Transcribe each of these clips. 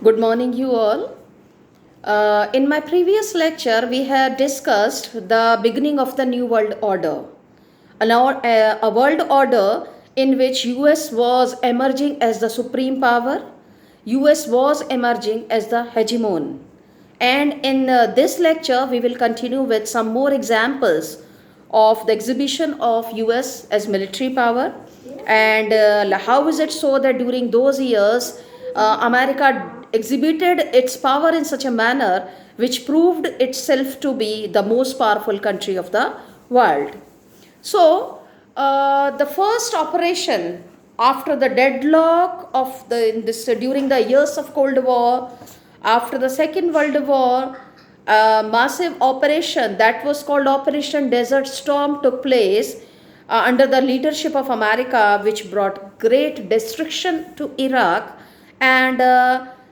Good morning, you all. In my previous lecture, we had discussed the beginning of the New World Order, a world order in which US was emerging as the supreme power, US was emerging as the hegemon. And in this lecture, we will continue with some more examples of the exhibition of US as military power and how is it so that during those years America exhibited its power in such a manner which proved itself to be the most powerful country of the world. So, the first operation after the deadlock of during the years of Cold War, after the Second World War, a massive operation that was called Operation Desert Storm took place under the leadership of America, which brought great destruction to Iraq and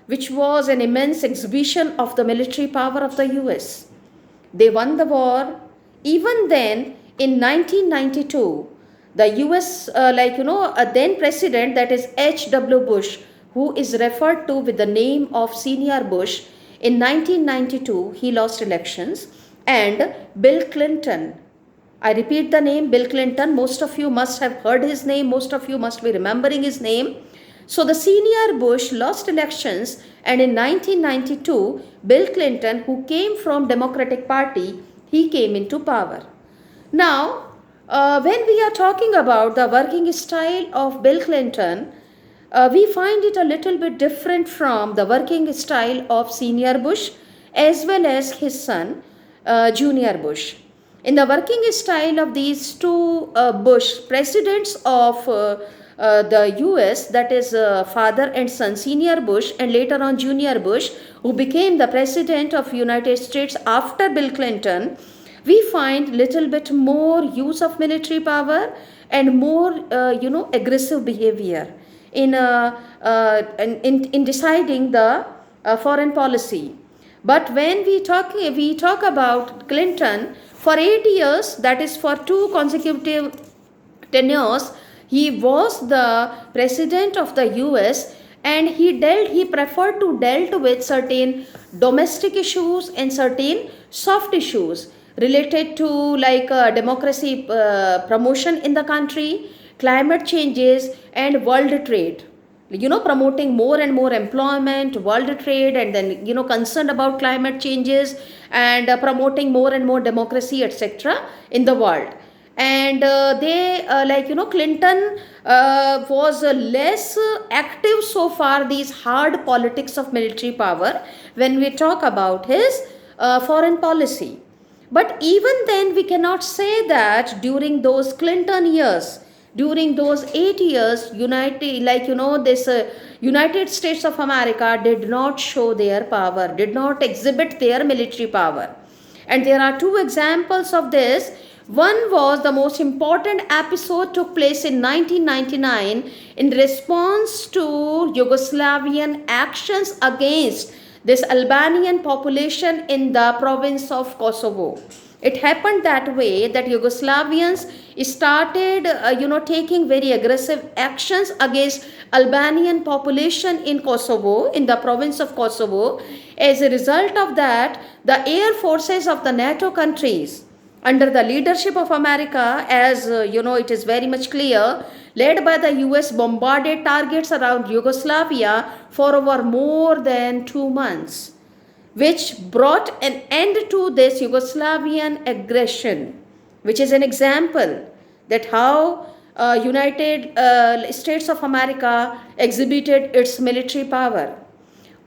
which was an immense exhibition of the military power of the US. They won the war. Even then, in 1992, the US, a then president, that is H.W. Bush, who is referred to with the name of Senior Bush, in 1992, he lost elections, and Bill Clinton, I repeat the name Bill Clinton, most of you must have heard his name, most of you must be remembering his name. So the senior Bush lost elections, and in 1992, Bill Clinton, who came from Democratic Party, he came into power. Now, when we are talking about the working style of Bill Clinton, we find it a little bit different from the working style of senior Bush as well as his son, junior Bush. In the working style of these two Bush presidents of the US, that is father and son, senior Bush and later on junior Bush, who became the president of United States after Bill Clinton, we find little bit more use of military power and more aggressive behavior in deciding the foreign policy. But when we talk about Clinton, for 8 years, that is for 2 consecutive tenures, he was the president of the US, and he preferred to deal with certain domestic issues and certain soft issues related to democracy promotion in the country, climate changes and world trade. Promoting more and more employment, world trade, and then concerned about climate changes and promoting more and more democracy, etc. in the world. And Clinton was less active so far these hard politics of military power when we talk about his foreign policy. But even then, we cannot say that during those Clinton years, during those 8 years, United States of America did not show their power, did not exhibit their military power. And there are 2 examples of this. One was the most important episode took place in 1999 in response to Yugoslavian actions against this Albanian population in the province of Kosovo. It happened that way that Yugoslavians started taking very aggressive actions against Albanian population in Kosovo, in the province of Kosovo. As a result of that, the air forces of the NATO countries under the leadership of America, as it is very much clear, led by the US, bombarded targets around Yugoslavia for over more than 2 months, which brought an end to this Yugoslavian aggression, which is an example that how United States of America exhibited its military power.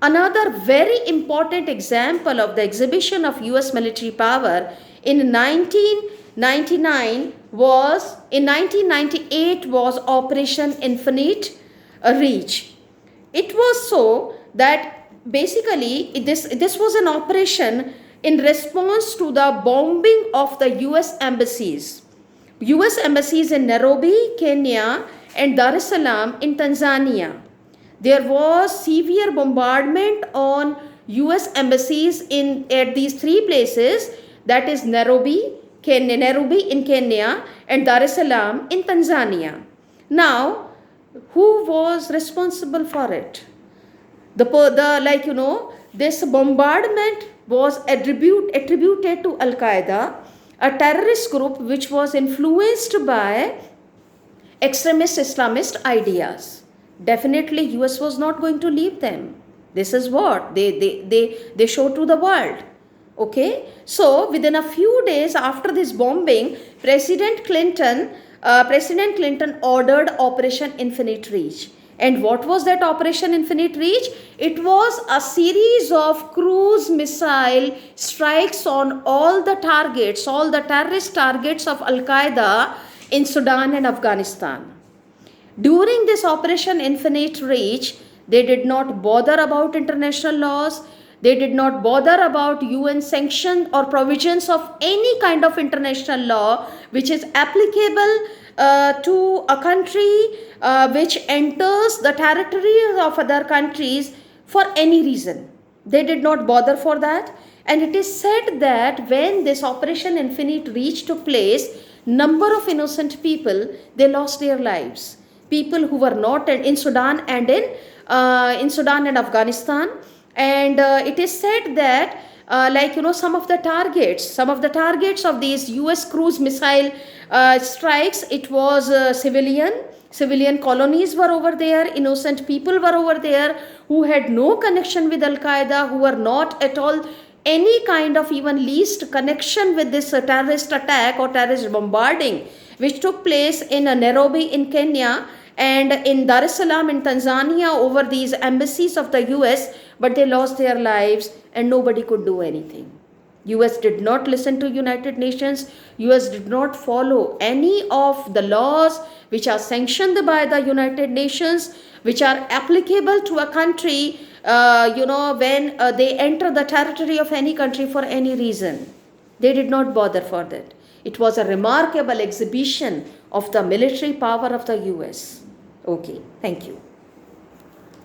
Another very important example of the exhibition of US military power in 1998 was Operation Infinite Reach. It was so that basically this was an operation in response to the bombing of the US embassies in Nairobi, Kenya, and Dar es Salaam in Tanzania. There was severe bombardment on US embassies at these 3 places, that is Nairobi in Kenya and Dar es Salaam in Tanzania. Now, who was responsible for it? This bombardment was attributed to Al Qaeda, a terrorist group which was influenced by extremist Islamist ideas. Definitely, US was not going to leave them. This is what they show to the world. Okay, so within a few days after this bombing, President Clinton ordered Operation Infinite Reach. And what was that Operation Infinite Reach? It was a series of cruise missile strikes on all the targets, all the terrorist targets of Al Qaeda in Sudan and Afghanistan. During this Operation Infinite Reach, they did not bother about international laws. They did not bother about UN sanction or provisions of any kind of international law which is applicable to a country which enters the territory of other countries for any reason. They did not bother for that. And it is said that when this Operation Infinite Reach took place, number of innocent people, they lost their lives. People who were not in Sudan and in Sudan and Afghanistan. And it is said that some of the targets of these US cruise missile strikes, it was civilian colonies were over there, innocent people were over there who had no connection with Al Qaeda, who were not at all any kind of even least connection with this terrorist attack or terrorist bombarding which took place in Nairobi in Kenya and in Dar es Salaam in Tanzania over these embassies of the US, but they lost their lives and nobody could do anything. US did not listen to United Nations. US did not follow any of the laws which are sanctioned by the United Nations, which are applicable to a country, when they enter the territory of any country for any reason. They did not bother for that. It was a remarkable exhibition of the military power of the US. Okay, thank you.